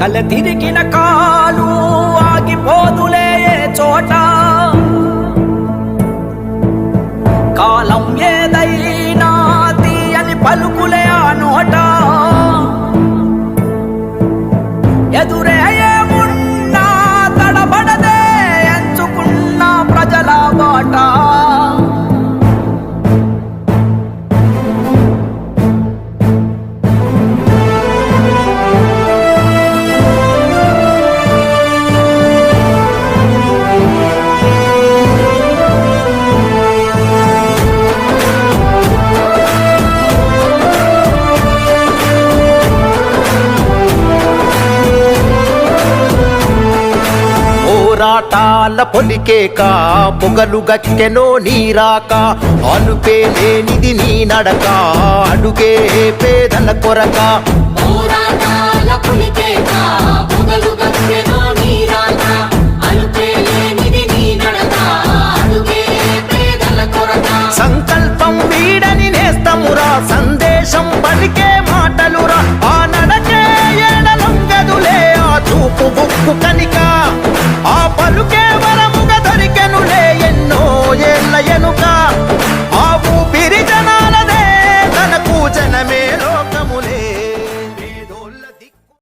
కల తిరిగిన కాలు ఆగిపోదులే చోట కాలం ఏదైనా తీయని పలుకులే ఆ నోట ఎదురే ఏమున్నా తడబడదే ఎంచుకున్న ప్రజల బాట పోరాటాల పొలికేక పొగలు గక్కెనో నీరాక అలుపే లేనిది నీ నడక అడుగే పేదల కొరక పోరాటాల పొలికేక